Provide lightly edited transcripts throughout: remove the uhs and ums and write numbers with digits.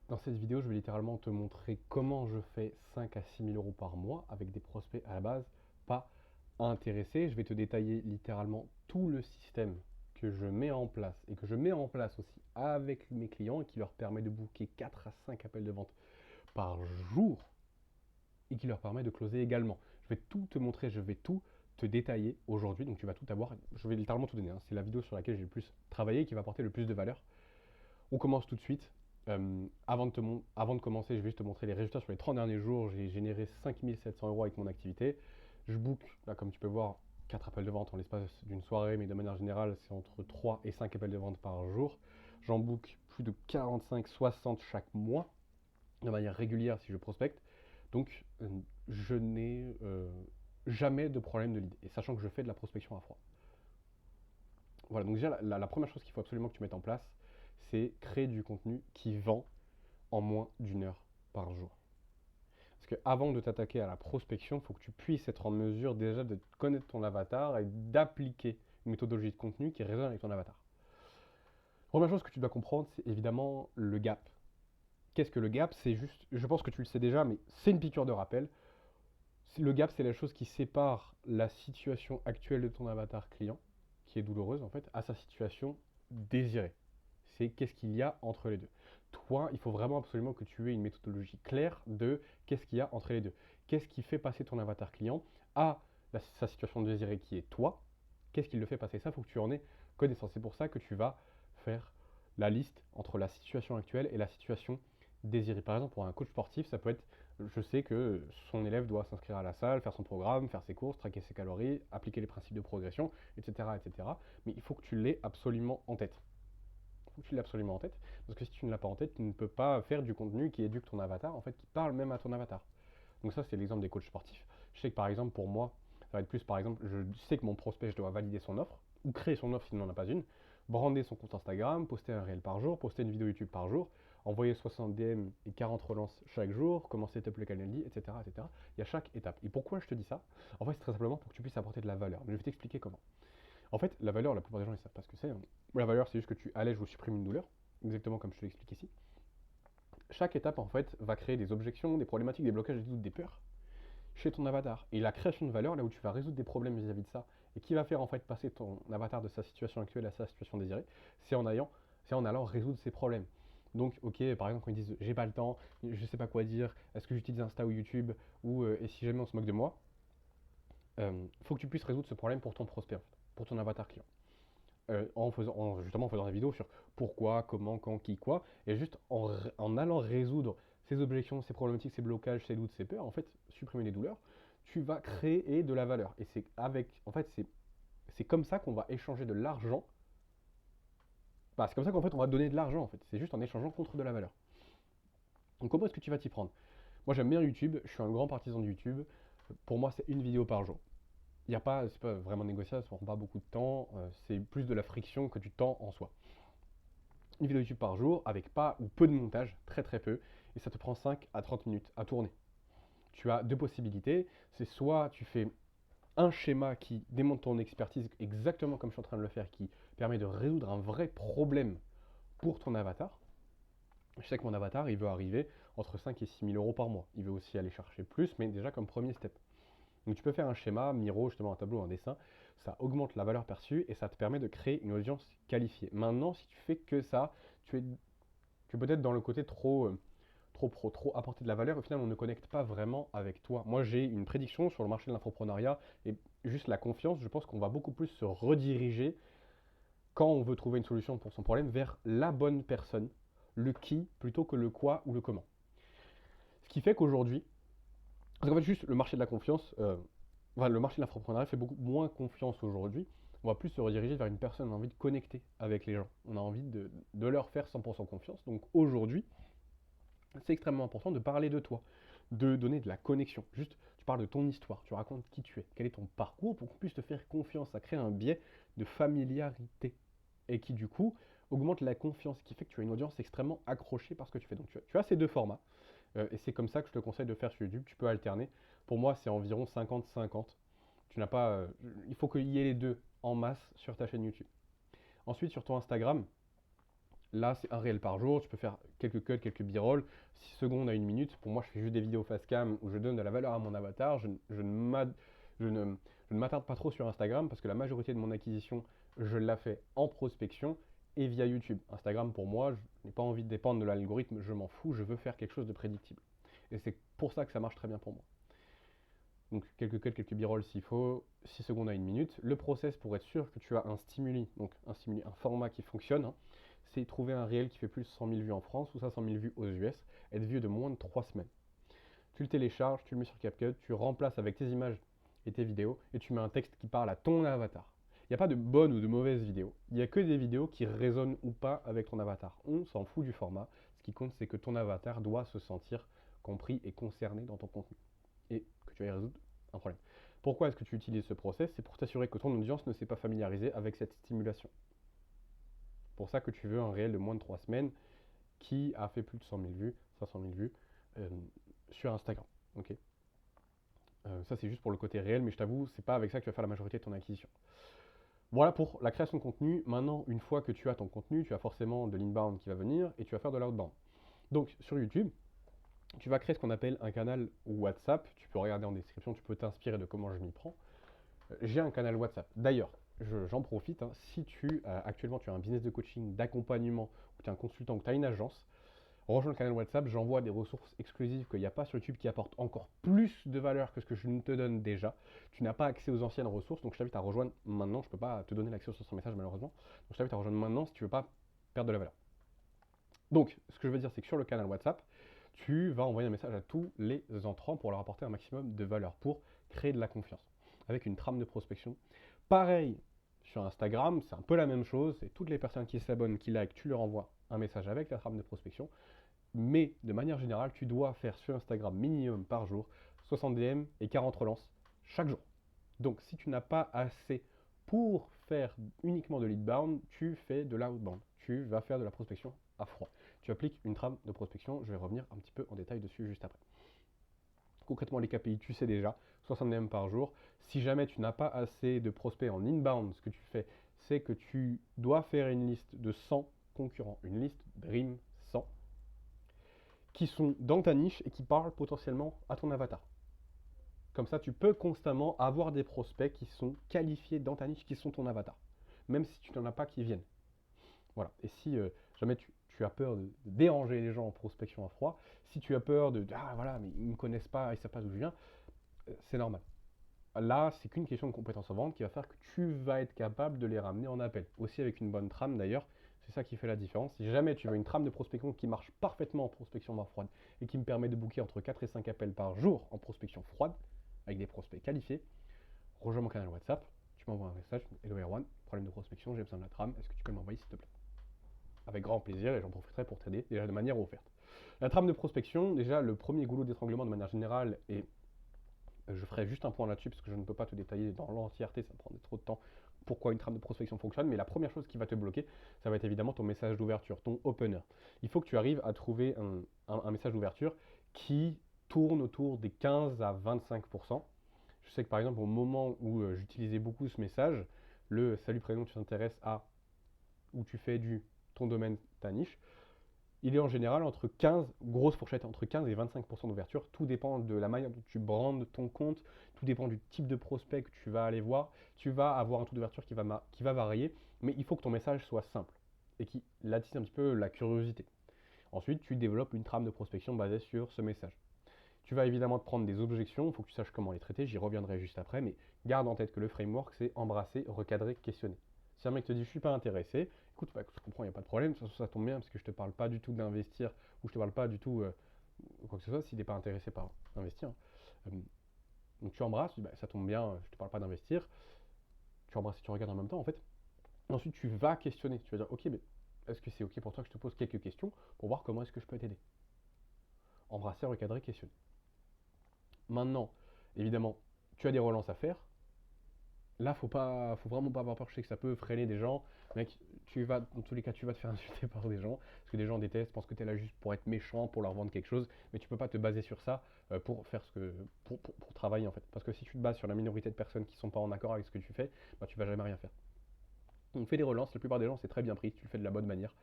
Dans cette vidéo, je vais littéralement te montrer comment je fais 5 à 6 000 euros par mois avec des prospects à la base pas intéressés. Je vais te détailler littéralement tout le système que je mets en place et que je mets en place aussi avec mes clients et qui leur permet de booker 4 à 5 appels de vente par jour et qui leur permet de closer également. Je vais tout te montrer, je vais tout te détailler aujourd'hui, donc tu vas tout avoir. Je vais littéralement tout donner, hein. C'est la vidéo sur laquelle j'ai le plus travaillé et qui va apporter le plus de valeur. On commence tout de suite. Avant de commencer, je vais juste te montrer les résultats sur les 30 derniers jours. J'ai généré 5 700 euros avec mon activité. Je book, là, comme tu peux voir, 4 appels de vente en l'espace d'une soirée, mais de manière générale, c'est entre 3 et 5 appels de vente par jour. J'en book plus de 45-60 chaque mois, de manière régulière si je prospecte. Donc, je n'ai jamais de problème de lead. Et sachant que je fais de la prospection à froid. Voilà, donc déjà, la première chose qu'il faut absolument que tu mettes en place, c'est créer du contenu qui vend en moins d'une heure par jour. Parce que avant de t'attaquer à la prospection, il faut que tu puisses être en mesure déjà de connaître ton avatar et d'appliquer une méthodologie de contenu qui résonne avec ton avatar. Première chose que tu dois comprendre, c'est évidemment le gap. Qu'est-ce que le gap? C'est juste, je pense que tu le sais déjà, mais c'est une piqûre de rappel. Le gap, c'est la chose qui sépare la situation actuelle de ton avatar client, qui est douloureuse en fait, à sa situation désirée. C'est qu'est-ce qu'il y a entre les deux. Toi, il faut vraiment absolument que tu aies une méthodologie claire de qu'est-ce qu'il y a entre les deux. Qu'est-ce qui fait passer ton avatar client à sa situation désirée qui est toi? Qu'est-ce qui le fait passer? Ça, il faut que tu en aies connaissance. C'est pour ça que tu vas faire la liste entre la situation actuelle et la situation désirée. Par exemple, pour un coach sportif, ça peut être, je sais que son élève doit s'inscrire à la salle, faire son programme, faire ses courses, traquer ses calories, appliquer les principes de progression, etc., etc. Mais il faut que tu l'aies absolument en tête. Il faut que tu l'aies absolument en tête, parce que si tu ne l'as pas en tête, tu ne peux pas faire du contenu qui éduque ton avatar, en fait, qui parle même à ton avatar. Donc ça, c'est l'exemple des coachs sportifs. Je sais que par exemple, pour moi, ça va être plus par exemple, je sais que mon prospect, je dois valider son offre, ou créer son offre s'il n'en a pas une, brander son compte Instagram, poster un réel par jour, poster une vidéo YouTube par jour, envoyer 60 DM et 40 relances chaque jour, commencer top le calendrier, etc., etc. Il y a chaque étape. Et pourquoi je te dis ça? En fait, c'est très simplement pour que tu puisses apporter de la valeur. Mais je vais t'expliquer comment. En fait, la valeur, la plupart des gens ne savent pas ce que c'est, hein. La valeur, c'est juste que tu allèges ou supprimes une douleur, exactement comme je te l'explique ici. Chaque étape, en fait, va créer des objections, des problématiques, des blocages, des doutes, des peurs chez ton avatar. Et la création de valeur, là où tu vas résoudre des problèmes vis-à-vis de ça, et qui va faire en fait passer ton avatar de sa situation actuelle à sa situation désirée, c'est en allant résoudre ces problèmes. Donc, ok, par exemple, quand ils disent j'ai pas le temps, je sais pas quoi dire, est-ce que j'utilise Insta ou YouTube, ou et si jamais on se moque de moi, faut que tu puisses résoudre ce problème pour ton prospect, en fait, pour ton avatar client. Justement en faisant des vidéos sur pourquoi, comment, quand, qui, quoi, et juste en allant résoudre ces objections, ces problématiques, ces blocages, ces doutes, ces peurs, en fait, supprimer les douleurs, tu vas créer de la valeur. Et en fait, c'est comme ça qu'on va échanger de l'argent. Bah, c'est comme ça qu'en fait, on va donner de l'argent, en fait. C'est juste en échangeant contre de la valeur. Donc, comment est-ce que tu vas t'y prendre? Moi, j'aime bien YouTube, je suis un grand partisan de YouTube. Pour moi, c'est une vidéo par jour. C'est pas vraiment négociable, ça prend pas beaucoup de temps, c'est plus de la friction que du temps en soi. Une vidéo YouTube par jour avec pas ou peu de montage, très très peu, et ça te prend 5 à 30 minutes à tourner. Tu as deux possibilités, c'est soit tu fais un schéma qui démontre ton expertise exactement comme je suis en train de le faire, qui permet de résoudre un vrai problème pour ton avatar. Je sais que mon avatar, il veut arriver entre 5 et 6 000 euros par mois. Il veut aussi aller chercher plus, mais déjà comme premier step. Donc tu peux faire un schéma, Miro, justement un tableau, un dessin, ça augmente la valeur perçue et ça te permet de créer une audience qualifiée. Maintenant, si tu fais que ça, tu es peut-être dans le côté trop pro, trop apporter de la valeur. Au final, on ne connecte pas vraiment avec toi. Moi, j'ai une prédiction sur le marché de l'infoprenariat et juste la confiance. Je pense qu'on va beaucoup plus se rediriger quand on veut trouver une solution pour son problème vers la bonne personne, le qui plutôt que le quoi ou le comment. Ce qui fait qu'aujourd'hui, parce qu'en fait, juste le marché de la confiance, le marché de l'infoprenariat fait beaucoup moins confiance aujourd'hui. On va plus se rediriger vers une personne, on a envie de connecter avec les gens. On a envie de leur faire 100% confiance. Donc aujourd'hui, c'est extrêmement important de parler de toi, de donner de la connexion. Juste, tu parles de ton histoire, tu racontes qui tu es, quel est ton parcours pour qu'on puisse te faire confiance. Ça crée un biais de familiarité et qui du coup augmente la confiance, qui fait que tu as une audience extrêmement accrochée par ce que tu fais. Donc tu as ces deux formats et c'est comme ça que je te conseille de faire sur YouTube. Tu peux alterner. Pour moi, c'est environ 50-50. Tu n'as pas, il faut qu'il y ait les deux en masse sur ta chaîne YouTube. Ensuite, sur ton Instagram, Là, c'est un réel par jour. Tu peux faire quelques cuts, quelques b-rolls, 6 secondes à 1 minute. Pour moi, je fais juste des vidéos face cam où je donne de la valeur à mon avatar. Je ne m'attarde pas trop sur Instagram parce que la majorité de mon acquisition, je la fais en prospection et via YouTube. Instagram, pour moi, je n'ai pas envie de dépendre de l'algorithme. Je m'en fous. Je veux faire quelque chose de prédictible. Et c'est pour ça que ça marche très bien pour moi. Donc quelques cuts, quelques b-rolls s'il faut, 6 secondes à 1 minute. Le process pour être sûr que tu as un stimuli, un format qui fonctionne, hein, c'est trouver un réel qui fait plus de 100 000 vues en France ou 500 000 vues aux US, être vieux de moins de 3 semaines. Tu le télécharges, tu le mets sur CapCut, tu remplaces avec tes images et tes vidéos et tu mets un texte qui parle à ton avatar. Il n'y a pas de bonne ou de mauvaise vidéo. Il n'y a que des vidéos qui résonnent ou pas avec ton avatar. On s'en fout du format. Ce qui compte, c'est que ton avatar doit se sentir compris et concerné dans ton contenu. Et que tu ailles résoudre un problème. Pourquoi est-ce que tu utilises ce process? C'est pour t'assurer que ton audience ne s'est pas familiarisée avec cette stimulation. C'est pour ça que tu veux un réel de moins de 3 semaines qui a fait plus de 100 000 vues, 500 000 vues sur Instagram. Okay, ça, c'est juste pour le côté réel, mais je t'avoue, c'est pas avec ça que tu vas faire la majorité de ton acquisition. Voilà pour la création de contenu. Maintenant, une fois que tu as ton contenu, tu as forcément de l'inbound qui va venir et tu vas faire de l'outbound. Donc, sur YouTube, tu vas créer ce qu'on appelle un canal WhatsApp. Tu peux regarder en description, tu peux t'inspirer de comment je m'y prends. J'ai un canal WhatsApp. D'ailleurs, j'en profite. Hein, si actuellement tu as un business de coaching, d'accompagnement, ou tu es un consultant, ou tu as une agence, rejoins le canal WhatsApp. J'envoie des ressources exclusives qu'il n'y a pas sur YouTube qui apportent encore plus de valeur que ce que je ne te donne déjà. Tu n'as pas accès aux anciennes ressources, donc je t'invite à rejoindre maintenant. Je ne peux pas te donner l'accès aux 500 messages malheureusement. Donc je t'invite à rejoindre maintenant si tu ne veux pas perdre de la valeur. Donc, ce que je veux dire, c'est que sur le canal WhatsApp, tu vas envoyer un message à tous les entrants pour leur apporter un maximum de valeur, pour créer de la confiance, avec une trame de prospection. Pareil, sur Instagram, c'est un peu la même chose, c'est toutes les personnes qui s'abonnent, qui like, tu leur envoies un message avec la trame de prospection, mais de manière générale, tu dois faire sur Instagram minimum par jour 60 DM et 40 relances chaque jour. Donc, si tu n'as pas assez pour faire uniquement de l'inbound, tu fais de l'outbound. Tu vas faire de la prospection à froid. Tu appliques une trame de prospection. Je vais revenir un petit peu en détail dessus juste après. Concrètement, les KPI, tu sais déjà, 60 DM par jour. Si jamais tu n'as pas assez de prospects en inbound, ce que tu fais, c'est que tu dois faire une liste de 100 concurrents, une liste Dream 100, qui sont dans ta niche et qui parlent potentiellement à ton avatar. Comme ça, tu peux constamment avoir des prospects qui sont qualifiés dans ta niche, qui sont ton avatar, même si tu n'en as pas qui viennent. Voilà. Et si jamais tu as peur de déranger les gens en prospection à froid, si tu as peur de ah voilà, mais ils ne me connaissent pas, ils ne savent pas d'où je viens, c'est normal. Là, c'est qu'une question de compétence en vente qui va faire que tu vas être capable de les ramener en appel. Aussi avec une bonne trame d'ailleurs, c'est ça qui fait la différence. Si jamais tu veux une trame de prospection qui marche parfaitement en prospection froide et qui me permet de booker entre 4 et 5 appels par jour en prospection froide, avec des prospects qualifiés, rejoins mon canal WhatsApp, tu m'envoies un message, hello Erwan, problème de prospection, j'ai besoin de la trame, est-ce que tu peux m'envoyer s'il te plaît? Avec grand plaisir et j'en profiterai pour t'aider déjà de manière offerte. La trame de prospection, déjà le premier goulot d'étranglement de manière générale, et je ferai juste un point là-dessus parce que je ne peux pas te détailler dans l'entièreté, ça me prendrait trop de temps pourquoi une trame de prospection fonctionne, mais la première chose qui va te bloquer, ça va être évidemment ton message d'ouverture, ton opener. Il faut que tu arrives à trouver un message d'ouverture qui tourne autour des 15 à 25%. Je sais que par exemple au moment où j'utilisais beaucoup ce message, le salut prénom, tu t'intéresses à, où tu fais du ton domaine, ta niche, il est en général entre 15, grosse fourchette, entre 15 et 25% d'ouverture. Tout dépend de la manière dont tu brandes ton compte, tout dépend du type de prospect que tu vas aller voir. Tu vas avoir un taux d'ouverture qui va varier, mais il faut que ton message soit simple et qui attise un petit peu la curiosité. Ensuite, tu développes une trame de prospection basée sur ce message. Tu vas évidemment te prendre des objections, il faut que tu saches comment les traiter, j'y reviendrai juste après, mais garde en tête que le framework, c'est embrasser, recadrer, questionner. Si un mec te dit je suis pas intéressé, écoute, bah, je comprends, il n'y a pas de problème, ça tombe bien parce que je te parle pas du tout d'investir ou je te parle pas du tout quoi que ce soit s'il n'est pas intéressé par investir. Donc tu embrasses, bah, ça tombe bien, je te parle pas d'investir. Tu embrasses et tu regardes en même temps en fait. Ensuite tu vas questionner, tu vas dire ok, mais est-ce que c'est ok pour toi que je te pose quelques questions pour voir comment est-ce que je peux t'aider. Embrasser, recadrer, questionner. Maintenant, évidemment, tu as des relances à faire. Là, faut vraiment pas avoir peur. Je sais que ça peut freiner des gens. Mec, dans tous les cas, tu vas te faire insulter par des gens. Parce que des gens détestent, pensent que tu es là juste pour être méchant, pour leur vendre quelque chose. Mais tu peux pas te baser sur ça pour faire pour travailler en fait. Parce que si tu te bases sur la minorité de personnes qui sont pas en accord avec ce que tu fais, bah, tu vas jamais rien faire. Donc fais des relances. La plupart des gens, c'est très bien pris. Tu le fais de la bonne manière.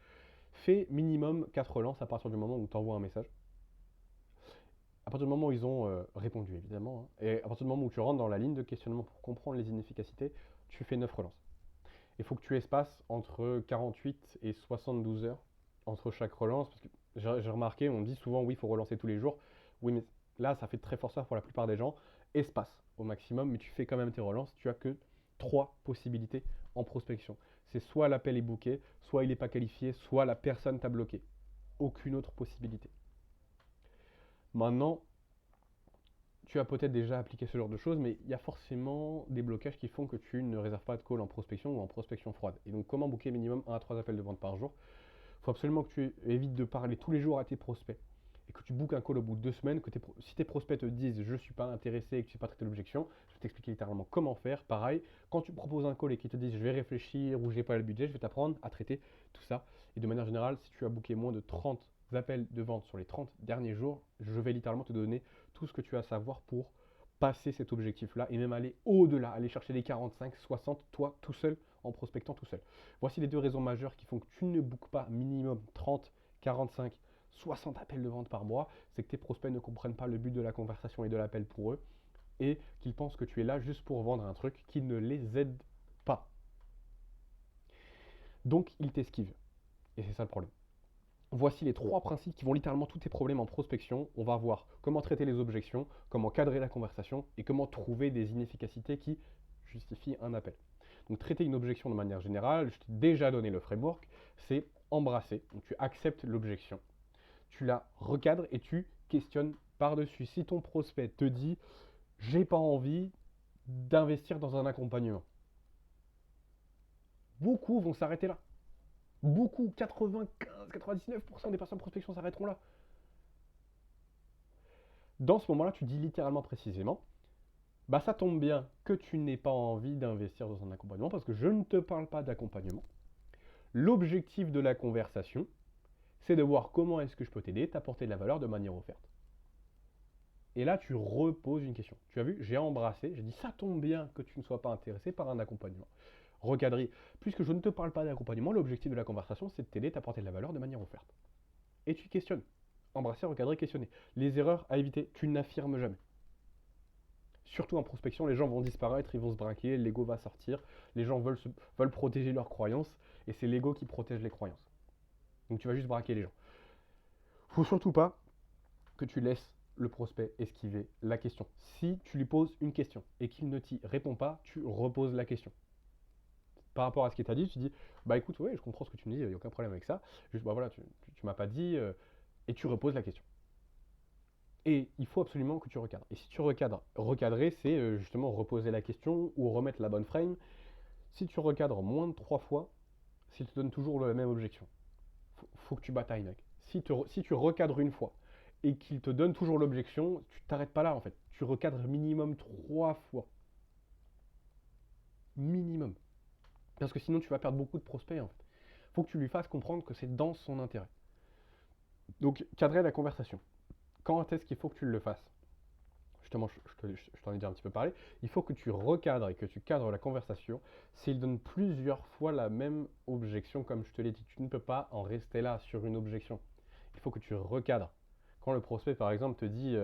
Fais minimum 4 relances à partir du moment où tu envoies un message. À partir du moment où ils ont répondu, évidemment, hein, et à partir du moment où tu rentres dans la ligne de questionnement pour comprendre les inefficacités, tu fais 9 relances. Il faut que tu espaces entre 48 et 72 heures entre chaque relance, parce que j'ai remarqué, on dit souvent oui, il faut relancer tous les jours. Oui, mais là, ça fait très forçat pour la plupart des gens. Espace au maximum, mais tu fais quand même tes relances. Tu as que 3 possibilités en prospection. C'est soit l'appel est booké, soit il n'est pas qualifié, soit la personne t'a bloqué. Aucune autre possibilité. Maintenant, tu as peut-être déjà appliqué ce genre de choses, mais il y a forcément des blocages qui font que tu ne réserves pas de call en prospection ou en prospection froide. Et donc, comment booker minimum 1 à 3 appels de vente par jour? Il faut absolument que tu évites de parler tous les jours à tes prospects et que tu bookes un call au bout de 2 semaines, que si tes prospects te disent je ne suis pas intéressé et que tu ne sais pas traiter l'objection, je vais t'expliquer littéralement comment faire. Pareil, quand tu proposes un call et qu'ils te disent je vais réfléchir ou j'ai pas le budget, je vais t'apprendre à traiter tout ça. Et de manière générale, si tu as booké moins de 30 appels de vente sur les 30 derniers jours, je vais littéralement te donner tout ce que tu as à savoir pour passer cet objectif-là et même aller au-delà, aller chercher les 45, 60, toi tout seul, en prospectant tout seul. Voici les 2 raisons majeures qui font que tu ne bookes pas minimum 30, 45, 60 appels de vente par mois. C'est que tes prospects ne comprennent pas le but de la conversation et de l'appel pour eux et qu'ils pensent que tu es là juste pour vendre un truc qui ne les aide pas. Donc, ils t'esquivent. Et c'est ça le problème. Voici les 3 principes qui vont littéralement tous tes problèmes en prospection. On va voir comment traiter les objections, comment cadrer la conversation et comment trouver des inefficacités qui justifient un appel. Donc traiter une objection de manière générale, je t'ai déjà donné le framework, c'est embrasser. Donc tu acceptes l'objection, tu la recadres et tu questionnes par-dessus. Si ton prospect te dit j'ai pas envie d'investir dans un accompagnement, beaucoup vont s'arrêter là. Beaucoup, 95-99% des personnes en prospection s'arrêteront là. Dans ce moment-là, tu dis littéralement précisément, bah ça tombe bien que tu n'aies pas envie d'investir dans un accompagnement parce que je ne te parle pas d'accompagnement. L'objectif de la conversation, c'est de voir comment est-ce que je peux t'aider, t'apporter de la valeur de manière offerte. Et là, tu reposes une question. Tu as vu, j'ai embrassé, j'ai dit ça tombe bien que tu ne sois pas intéressé par un accompagnement. Recadrer, puisque je ne te parle pas d'accompagnement, l'objectif de la conversation, c'est de t'aider, t'apporter de la valeur de manière offerte. Et tu questionnes. Embrasser, recadrer, questionner. Les erreurs à éviter, tu n'affirmes jamais. Surtout en prospection, les gens vont disparaître, ils vont se braquer, l'ego va sortir, les gens veulent protéger leurs croyances, et c'est l'ego qui protège les croyances. Donc tu vas juste braquer les gens. Faut surtout pas que tu laisses le prospect esquiver la question. Si tu lui poses une question et qu'il ne t'y répond pas, tu reposes la question. Par rapport à ce qu'il t'a dit, tu dis bah écoute, ouais, je comprends ce que tu me dis, il n'y a aucun problème avec ça. Juste, bah voilà, tu m'as pas dit, et tu reposes la question. Et il faut absolument que tu recadres. Et si tu recadres, recadrer, c'est justement reposer la question ou remettre la bonne frame. Si tu recadres moins de 3 fois, s'il te donne toujours la même objection, faut que tu batailles, mec. Si tu recadres une fois et qu'il te donne toujours l'objection, tu t'arrêtes pas là en fait. Tu recadres minimum 3 fois. Minimum. Parce que sinon tu vas perdre beaucoup de prospects en fait. Faut que tu lui fasses comprendre que c'est dans son intérêt. Donc cadrer la conversation. Quand est-ce qu'il faut que tu le fasses? Justement, je t'en ai déjà un petit peu parlé. Il faut que tu recadres et que tu cadres la conversation s'il donne plusieurs fois la même objection, comme je te l'ai dit. Tu ne peux pas en rester là sur une objection. Il faut que tu recadres. Quand le prospect, par exemple, te dit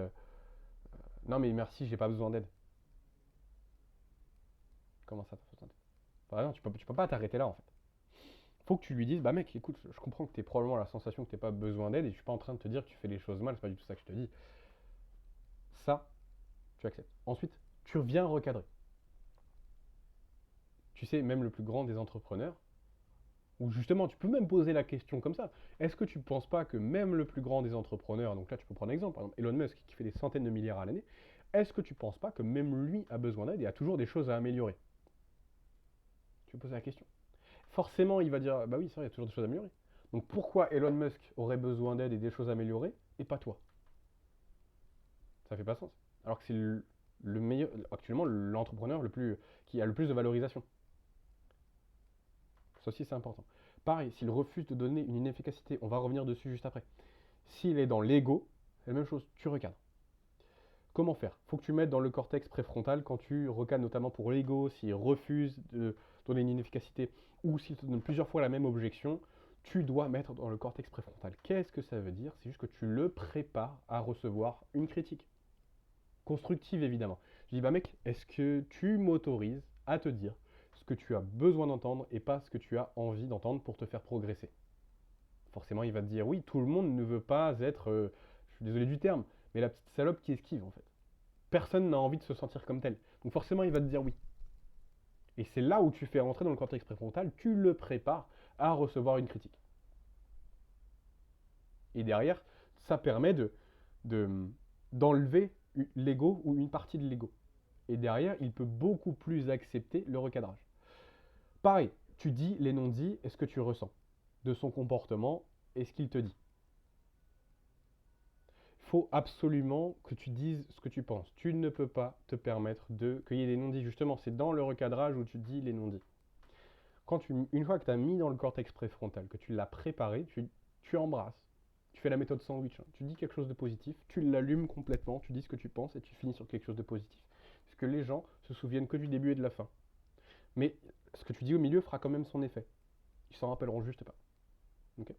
non, mais merci, j'ai pas besoin d'aide. Comment ça, t'as besoin d'aide? Par exemple, tu peux pas t'arrêter là en fait. Il faut que tu lui dises bah mec, écoute, je comprends que tu aies probablement la sensation que tu n'as pas besoin d'aide et je suis pas en train de te dire que tu fais les choses mal, c'est pas du tout ça que je te dis. Ça, tu acceptes. Ensuite, tu viens recadrer. Tu sais, même le plus grand des entrepreneurs, ou justement, tu peux même poser la question comme ça. Est-ce que tu ne penses pas que même le plus grand des entrepreneurs, donc là tu peux prendre un exemple, par exemple Elon Musk qui fait des centaines de milliards à l'année, est-ce que tu ne penses pas que même lui a besoin d'aide et a toujours des choses à améliorer? Tu peux poser la question. Forcément, il va dire, bah oui, c'est vrai, il y a toujours des choses à améliorer. Donc pourquoi Elon Musk aurait besoin d'aide et des choses à améliorer et pas toi? Ça fait pas sens. Alors que c'est le meilleur, actuellement, l'entrepreneur qui a le plus de valorisation. Ça aussi, c'est important. Pareil, s'il refuse de donner une inefficacité, on va revenir dessus juste après. S'il est dans l'ego, c'est la même chose, tu recadres. Comment faire? Faut que tu mettes dans le cortex préfrontal quand tu recadres notamment pour l'ego, s'il refuse de donner une inefficacité ou s'il te donne plusieurs fois la même objection, tu dois mettre dans le cortex préfrontal. Qu'est-ce que ça veut dire? C'est juste que tu le prépares à recevoir une critique. Constructive, évidemment. Je dis, bah mec, est-ce que tu m'autorises à te dire ce que tu as besoin d'entendre et pas ce que tu as envie d'entendre pour te faire progresser? Forcément, il va te dire, oui, tout le monde ne veut pas être, je suis désolé du terme, mais la petite salope qui esquive, en fait. Personne n'a envie de se sentir comme tel. Donc forcément, il va te dire oui. Et c'est là où tu fais rentrer dans le cortex préfrontal, tu le prépares à recevoir une critique. Et derrière, ça permet d'enlever l'ego ou une partie de l'ego. Et derrière, il peut beaucoup plus accepter le recadrage. Pareil, tu dis les non-dits et ce que tu ressens de son comportement et ce qu'il te dit. Il faut absolument que tu dises ce que tu penses. Tu ne peux pas te permettre qu'il y ait des non-dits. Justement, c'est dans le recadrage où tu dis les non-dits. Une fois que tu as mis dans le cortex préfrontal, que tu l'as préparé, tu embrasses. Tu fais la méthode sandwich. Hein. Tu dis quelque chose de positif, tu l'allumes complètement, tu dis ce que tu penses et tu finis sur quelque chose de positif. Parce que les gens se souviennent que du début et de la fin. Mais ce que tu dis au milieu fera quand même son effet. Ils s'en rappelleront juste pas. Okay.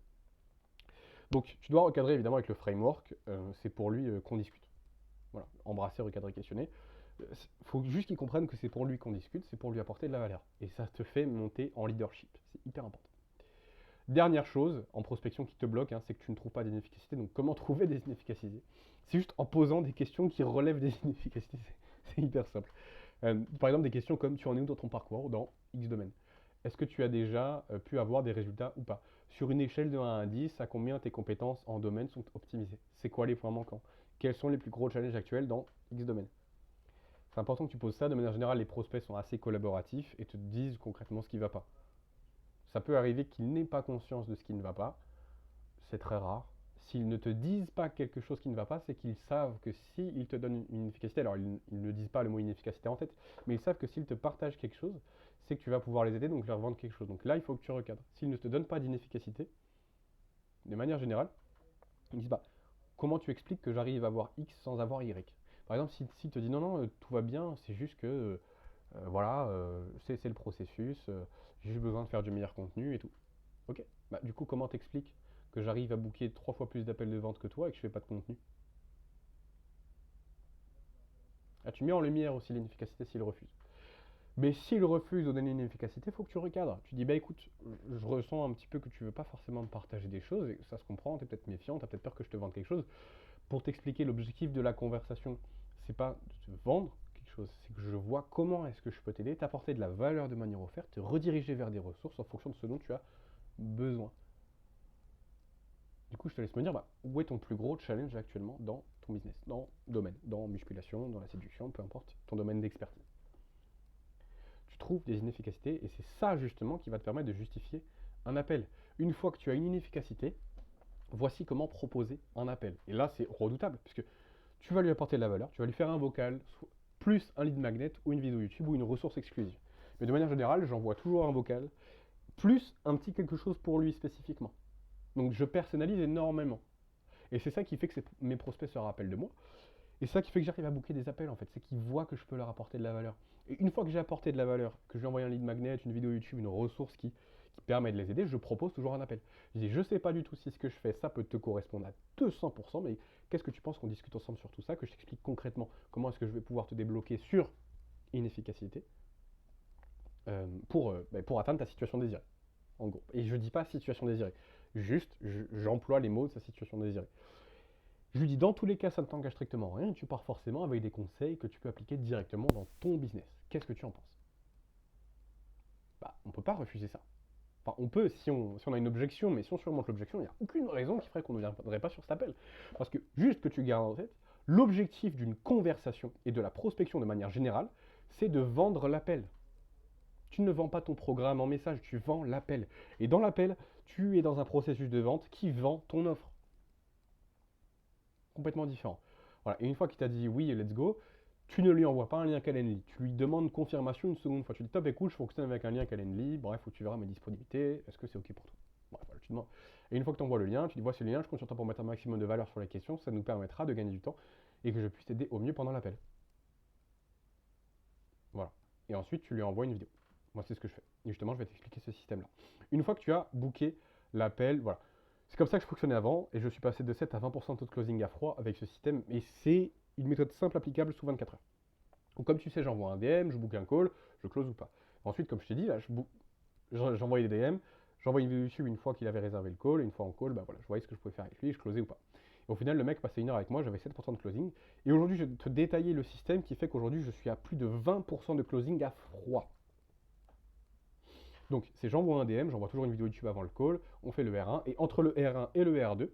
Donc tu dois recadrer évidemment avec le framework, c'est pour lui qu'on discute. Voilà, embrasser, recadrer, questionner. Il faut juste qu'il comprenne que c'est pour lui qu'on discute, c'est pour lui apporter de la valeur. Et ça te fait monter en leadership. C'est hyper important. Dernière chose en prospection qui te bloque, hein, c'est que tu ne trouves pas d'inefficacité. Donc comment trouver des inefficacités? C'est juste en posant des questions qui relèvent des inefficacités. C'est hyper simple. Par exemple, des questions comme tu en es où dans ton parcours dans X domaine? Est-ce que tu as déjà pu avoir des résultats ou pas? Sur une échelle de 1 à 10, à combien tes compétences en domaine sont optimisées? C'est quoi les points manquants? Quels sont les plus gros challenges actuels dans X domaine? C'est important que tu poses ça. De manière générale, les prospects sont assez collaboratifs et te disent concrètement ce qui ne va pas. Ça peut arriver qu'ils n'aient pas conscience de ce qui ne va pas. C'est très rare. S'ils ne te disent pas quelque chose qui ne va pas, c'est qu'ils savent que s'ils te donnent une inefficacité, alors ils ne disent pas le mot inefficacité en tête, mais ils savent que s'ils te partagent quelque chose, c'est que tu vas pouvoir les aider, donc leur vendre quelque chose. Donc là, il faut que tu recadres. S'ils ne te donnent pas d'inefficacité, de manière générale, ils disent, bah, comment tu expliques que j'arrive à avoir X sans avoir Y? Par exemple, s'il te dit non, non, tout va bien, c'est juste que, voilà, c'est le processus, j'ai juste besoin de faire du meilleur contenu et tout. Ok, bah du coup, comment t'expliques que j'arrive à booker 3 fois plus d'appels de vente que toi et que je fais pas de contenu? Ah, tu mets en lumière aussi l'inefficacité s'il refuse. Mais s'il refuse de donner une efficacité, il faut que tu recadres. Tu dis, bah écoute, je ressens un petit peu que tu veux pas forcément me partager des choses, et ça se comprend, tu es peut-être méfiant, tu as peut-être peur que je te vende quelque chose. Pour t'expliquer, l'objectif de la conversation, c'est pas de te vendre quelque chose, c'est que je vois comment est-ce que je peux t'aider, t'apporter de la valeur de manière offerte, te rediriger vers des ressources en fonction de ce dont tu as besoin. Du coup, je te laisse me dire, bah, où est ton plus gros challenge actuellement dans ton business, dans le domaine, dans musculation, dans la séduction, peu importe ton domaine d'expertise. Tu trouves des inefficacités et c'est ça justement qui va te permettre de justifier un appel. Une fois que tu as une inefficacité, voici comment proposer un appel. Et là, c'est redoutable puisque tu vas lui apporter de la valeur, tu vas lui faire un vocal, plus un lead magnet ou une vidéo YouTube ou une ressource exclusive. Mais de manière générale, j'envoie toujours un vocal, plus un petit quelque chose pour lui spécifiquement. Donc je personnalise énormément. Et c'est ça qui fait que mes prospects se rappellent de moi. Et c'est ça qui fait que j'arrive à booker des appels en fait. C'est qu'ils voient que je peux leur apporter de la valeur. Et une fois que j'ai apporté de la valeur, que j'ai envoyé un lead magnet, une vidéo YouTube, une ressource qui permet de les aider, je propose toujours un appel. Je dis, je sais pas du tout si ce que je fais, ça peut te correspondre à 200%, mais qu'est-ce que tu penses qu'on discute ensemble sur tout ça, que je t'explique concrètement comment est-ce que je vais pouvoir te débloquer sur inefficacité pour atteindre ta situation désirée, en gros. Et je dis pas situation désirée, juste j'emploie les mots de sa situation désirée. Je lui dis, dans tous les cas, ça ne t'engage strictement rien et tu pars forcément avec des conseils que tu peux appliquer directement dans ton business. Qu'est-ce que tu en penses? Bah, on ne peut pas refuser ça. Enfin, on peut si on a une objection, mais si on surmonte l'objection, il n'y a aucune raison qui ferait qu'on ne viendrait pas sur cet appel. Parce que, juste que tu gardes en tête, l'objectif d'une conversation et de la prospection de manière générale, c'est de vendre l'appel. Tu ne vends pas ton programme en message, tu vends l'appel. Et dans l'appel, tu es dans un processus de vente qui vend ton offre. Complètement différent. Voilà. Et une fois qu'il t'a dit oui, let's go, tu ne lui envoies pas un lien Calendly. Tu lui demandes confirmation une seconde fois. Tu dis top, écoute, je fonctionne avec un lien Calendly. Bref, où tu verras mes disponibilités. Est-ce que c'est OK pour toi? Bref, voilà, tu demandes. Et une fois que tu envoies le lien, tu dis voici le lien, je compte sur toi pour mettre un maximum de valeur sur les questions. Ça nous permettra de gagner du temps et que je puisse t'aider au mieux pendant l'appel. Voilà. Et ensuite, tu lui envoies une vidéo. Moi, c'est ce que je fais. Et justement, je vais t'expliquer ce système-là. Une fois que tu as booké l'appel, voilà. C'est comme ça que je fonctionnais avant et je suis passé de 7 à 20% de taux de closing à froid avec ce système et c'est une méthode simple applicable sous 24 heures. Donc comme tu sais, j'envoie un DM, je book un call, je close ou pas. Ensuite, comme je t'ai dit, là, j'envoie des DM, j'envoie une vidéo YouTube une fois qu'il avait réservé le call, et une fois en call, bah voilà, je voyais ce que je pouvais faire avec lui, je closais ou pas. Et au final, le mec passait une heure avec moi, j'avais 7% de closing. Et aujourd'hui, je vais te détailler le système qui fait qu'aujourd'hui, je suis à plus de 20% de closing à froid. Donc, c'est j'envoie un DM, j'envoie toujours une vidéo YouTube avant le call, on fait le R1, et entre le R1 et le R2,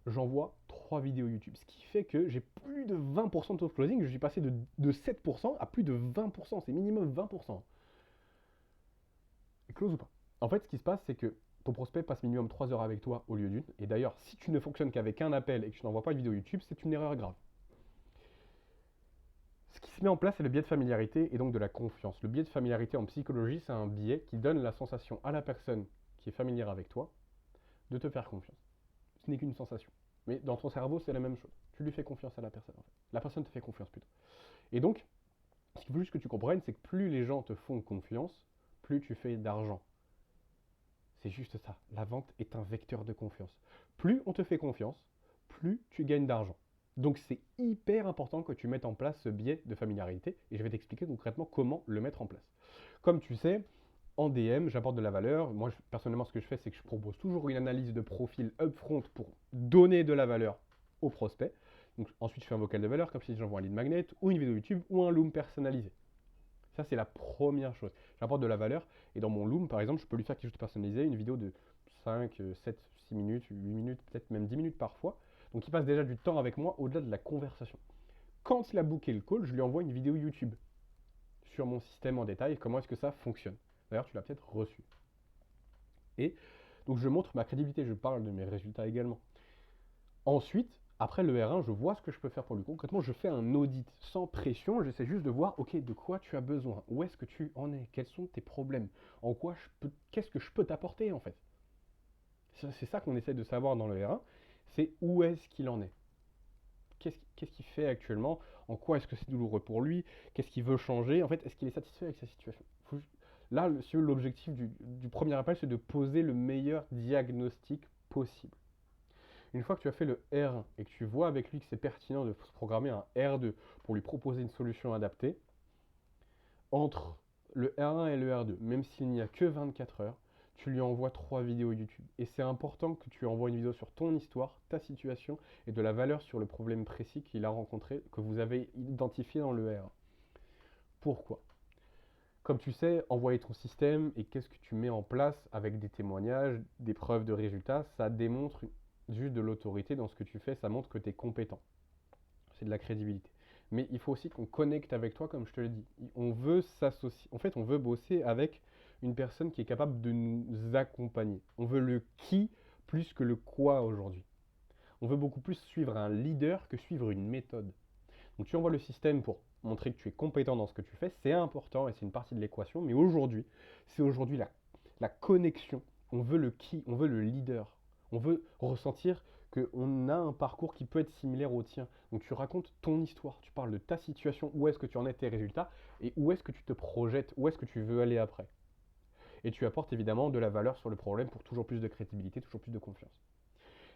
j'envoie 3 vidéos YouTube. Ce qui fait que j'ai plus de 20% de taux de closing, je suis passé de 7% à plus de 20%, c'est minimum 20%. Et close ou pas. En fait, ce qui se passe, c'est que ton prospect passe minimum 3 heures avec toi au lieu d'une. Et d'ailleurs, si tu ne fonctionnes qu'avec un appel et que tu n'envoies pas de vidéo YouTube, c'est une erreur grave. Ce qui se met en place, c'est le biais de familiarité et donc de la confiance. Le biais de familiarité en psychologie, c'est un biais qui donne la sensation à la personne qui est familière avec toi de te faire confiance. Ce n'est qu'une sensation. Mais dans ton cerveau, c'est la même chose. Tu lui fais confiance à la personne, en fait. La personne te fait confiance plutôt. Et donc, ce qu'il faut juste que tu comprennes, c'est que plus les gens te font confiance, plus tu fais d'argent. C'est juste ça. La vente est un vecteur de confiance. Plus on te fait confiance, plus tu gagnes d'argent. Donc c'est hyper important que tu mettes en place ce biais de familiarité et je vais t'expliquer concrètement comment le mettre en place. Comme tu sais, en DM, j'apporte de la valeur. Moi, personnellement, ce que je fais, c'est que je propose toujours une analyse de profil upfront pour donner de la valeur au prospect. Donc, ensuite, je fais un vocal de valeur, comme si j'envoie un lead magnet ou une vidéo YouTube ou un loom personnalisé. Ça, c'est la première chose. J'apporte de la valeur et dans mon Loom, par exemple, je peux lui faire quelque chose de personnalisé, une vidéo de 5, 7, 6 minutes, 8 minutes, peut-être même 10 minutes parfois. Donc, il passe déjà du temps avec moi au-delà de la conversation. Quand il a booké le call, je lui envoie une vidéo YouTube sur mon système en détail, comment est-ce que ça fonctionne. D'ailleurs, tu l'as peut-être reçu. Et donc, je montre ma crédibilité, je parle de mes résultats également. Ensuite, après le R1, je vois ce que je peux faire pour lui. Concrètement, je fais un audit sans pression. J'essaie juste de voir, ok, de quoi tu as besoin, où est-ce que tu en es, quels sont tes problèmes, en quoi qu'est-ce que je peux t'apporter en fait. C'est ça qu'on essaie de savoir dans le R1, c'est où est-ce qu'il en est. Qu'est-ce qu'il fait actuellement, en quoi est-ce que c'est douloureux pour lui, qu'est-ce qu'il veut changer, en fait, est-ce qu'il est satisfait avec sa situation. Là, l'objectif du premier appel, c'est de poser le meilleur diagnostic possible. Une fois que tu as fait le R1 et que tu vois avec lui que c'est pertinent de se programmer un R2 pour lui proposer une solution adaptée, entre le R1 et le R2, même s'il n'y a que 24 heures, tu lui envoies 3 vidéos YouTube. Et c'est important que tu envoies une vidéo sur ton histoire, ta situation et de la valeur sur le problème précis qu'il a rencontré, que vous avez identifié dans le R1. Pourquoi? Comme tu sais, envoyer ton système et qu'est-ce que tu mets en place avec des témoignages, des preuves de résultats, ça démontre juste de l'autorité dans ce que tu fais, ça montre que tu es compétent. C'est de la crédibilité. Mais il faut aussi qu'on connecte avec toi, comme je te l'ai dit. On veut s'associer. En fait, on veut bosser avec une personne qui est capable de nous accompagner. On veut le qui plus que le quoi aujourd'hui. On veut beaucoup plus suivre un leader que suivre une méthode. Donc tu envoies le système pour montrer que tu es compétent dans ce que tu fais. C'est important et c'est une partie de l'équation. Mais aujourd'hui, c'est aujourd'hui la connexion. On veut le qui, on veut le leader. On veut ressentir qu'on a un parcours qui peut être similaire au tien. Donc tu racontes ton histoire, tu parles de ta situation, où est-ce que tu en es, tes résultats, et où est-ce que tu te projettes, où est-ce que tu veux aller après. Et tu apportes évidemment de la valeur sur le problème pour toujours plus de crédibilité, toujours plus de confiance.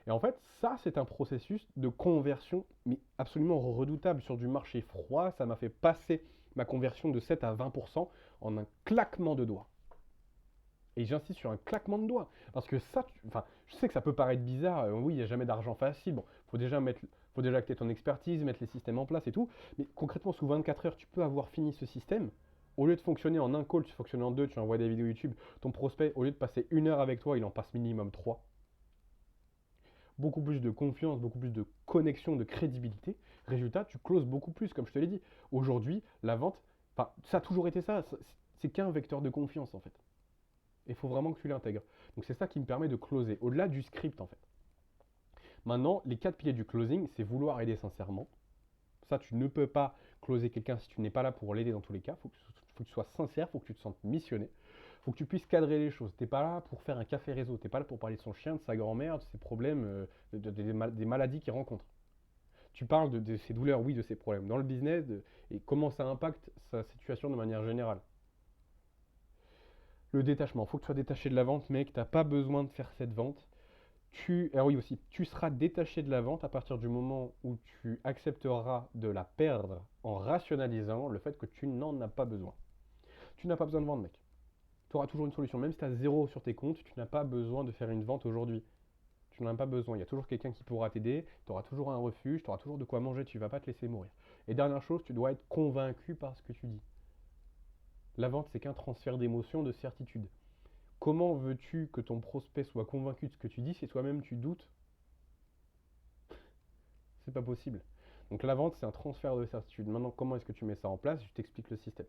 Et en fait, ça, c'est un processus de conversion, mais absolument redoutable sur du marché froid. Ça m'a fait passer ma conversion de 7 à 20% en un claquement de doigts. Et j'insiste sur un claquement de doigts. Parce que ça, enfin, je sais que ça peut paraître bizarre. Oui, il n'y a jamais d'argent facile. Bon, faut déjà que tu aies ton expertise, mettre les systèmes en place et tout. Mais concrètement, sous 24 heures, tu peux avoir fini ce système. Au lieu de fonctionner en un call, tu fonctionnes en deux, tu envoies des vidéos YouTube. Ton prospect, au lieu de passer 1 heure avec toi, il en passe minimum 3. Beaucoup plus de confiance, beaucoup plus de connexion, de crédibilité. Résultat, tu closes beaucoup plus, comme je te l'ai dit. Aujourd'hui, la vente, enfin, ça a toujours été ça. C'est qu'un vecteur de confiance en fait. Il faut vraiment que tu l'intègres. Donc c'est ça qui me permet de closer, au-delà du script en fait. Maintenant, les 4 piliers du closing, c'est vouloir aider sincèrement. Ça, tu ne peux pas closer quelqu'un si tu n'es pas là pour l'aider dans tous les cas. Il faut que tu sois sincère, il faut que tu te sentes missionné. Il faut que tu puisses cadrer les choses. Tu n'es pas là pour faire un café réseau. Tu n'es pas là pour parler de son chien, de sa grand-mère, de ses problèmes, des maladies qu'il rencontre. Tu parles de ses douleurs, oui, de ses problèmes dans le business et comment ça impacte sa situation de manière générale. Le détachement, il faut que tu sois détaché de la vente, mec, tu n'as pas besoin de faire cette vente. Ah oui aussi, tu seras détaché de la vente à partir du moment où tu accepteras de la perdre en rationalisant le fait que tu n'en as pas besoin. Tu n'as pas besoin de vendre, mec. Tu auras toujours une solution. Même si tu as zéro sur tes comptes, tu n'as pas besoin de faire une vente aujourd'hui. Tu n'en as pas besoin. Il y a toujours quelqu'un qui pourra t'aider. Tu auras toujours un refuge. Tu auras toujours de quoi manger. Tu ne vas pas te laisser mourir. Et dernière chose, tu dois être convaincu par ce que tu dis. La vente, c'est qu'un transfert d'émotion, de certitude. Comment veux-tu que ton prospect soit convaincu de ce que tu dis si toi-même tu doutes? C'est pas possible. Donc la vente, c'est un transfert de certitude. Maintenant, comment est-ce que tu mets ça en place? Je t'explique le système.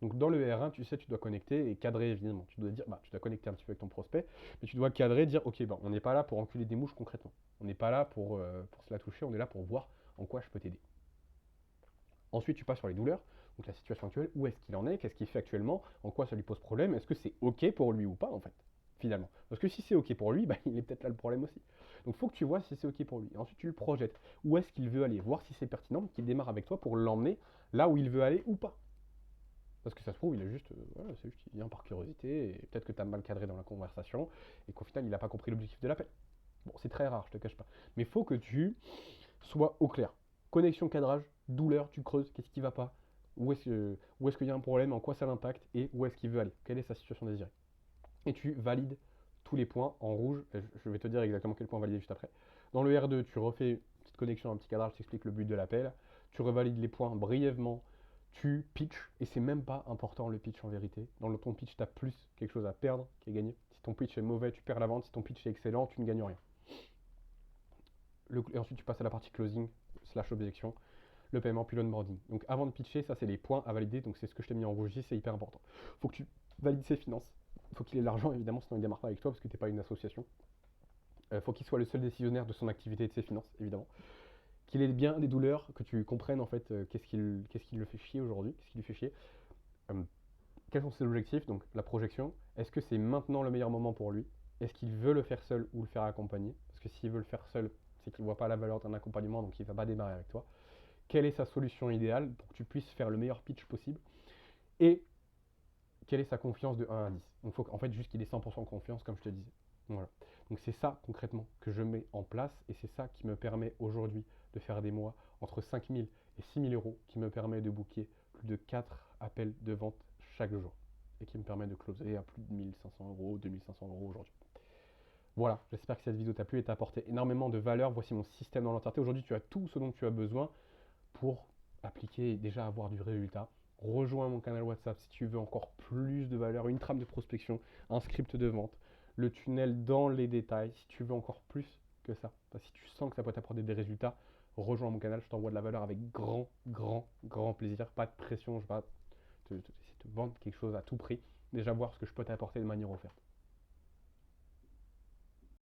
Donc dans le R1, tu sais, tu dois connecter et cadrer évidemment. Tu dois dire, tu dois connecter un petit peu avec ton prospect, mais tu dois cadrer, dire, ok, on n'est pas là pour enculer des mouches concrètement. On n'est pas là pour se la toucher, on est là pour voir en quoi je peux t'aider. Ensuite, tu passes sur les douleurs, donc la situation actuelle, où est-ce qu'il en est, qu'est-ce qu'il fait actuellement, en quoi ça lui pose problème, est-ce que c'est ok pour lui ou pas en fait, finalement. Parce que si c'est ok pour lui, il est peut-être là le problème aussi. Donc il faut que tu vois si c'est ok pour lui. Et ensuite tu le projettes. Où est-ce qu'il veut aller, voir si c'est pertinent, qu'il démarre avec toi pour l'emmener là où il veut aller ou pas. Parce que ça se trouve, il est juste, voilà, c'est juste qu'il vient par curiosité, et peut-être que tu as mal cadré dans la conversation, et qu'au final il n'a pas compris l'objectif de l'appel. Bon, c'est très rare, je te cache pas. Mais il faut que tu sois au clair. Connexion, cadrage, douleur, tu creuses, qu'est-ce qui va pas, où est-ce qu'il y a un problème, en quoi ça l'impacte et où est-ce qu'il veut aller, quelle est sa situation désirée. Et tu valides tous les points en rouge, et je vais te dire exactement quel point valider juste après. Dans le R2, tu refais une petite connexion, un petit cadrage, je t'explique le but de l'appel, tu revalides les points brièvement, tu pitches, et c'est même pas important le pitch en vérité. Dans ton pitch, tu as plus quelque chose à perdre qu'à gagner. Si ton pitch est mauvais, tu perds la vente, si ton pitch est excellent, tu ne gagnes rien. Et ensuite, tu passes à la partie closing, slash objection, le paiement, puis l'onboarding. Donc avant de pitcher, ça c'est les points à valider, donc c'est ce que je t'ai mis en rouge ici, c'est hyper important. Il faut que tu valides ses finances. Il faut qu'il ait l'argent évidemment, sinon il ne démarre pas avec toi parce que tu n'es pas une association. Il faut qu'il soit le seul décisionnaire de son activité et de ses finances, évidemment. Qu'il ait bien des douleurs, que tu comprennes en fait qu'est-ce qui le fait chier aujourd'hui, qu'est-ce qui lui fait chier. Euh, Quels sont ses objectifs, donc la projection. Est-ce que c'est maintenant le meilleur moment pour lui? Est-ce qu'il veut le faire seul ou le faire accompagner? Parce que s'il veut le faire seul, c'est qu'il ne voit pas la valeur d'un accompagnement, donc il ne va pas démarrer avec toi. Quelle est sa solution idéale pour que tu puisses faire le meilleur pitch possible et quelle est sa confiance de 1 à 10. Donc il faut en fait juste qu'il ait 100% confiance comme je te disais. Voilà. Donc c'est ça concrètement que je mets en place et c'est ça qui me permet aujourd'hui de faire des mois entre 5 000 et 6 000 euros, qui me permet de booker plus de 4 appels de vente chaque jour et qui me permet de closer à plus de 1 500 euros, 2 500 euros aujourd'hui. Voilà, j'espère que cette vidéo t'a plu et t'a apporté énormément de valeur. Voici mon système dans l'entièreté. Aujourd'hui, tu as tout ce dont tu as besoin pour appliquer et déjà avoir du résultat. Rejoins mon canal WhatsApp si tu veux encore plus de valeur, une trame de prospection, un script de vente, le tunnel dans les détails, si tu veux encore plus que ça. Enfin, si tu sens que ça peut t'apporter des résultats, rejoins mon canal, je t'envoie de la valeur avec grand, grand, grand plaisir. Pas de pression, je vais essayer de te vendre quelque chose à tout prix. Déjà voir ce que je peux t'apporter de manière offerte.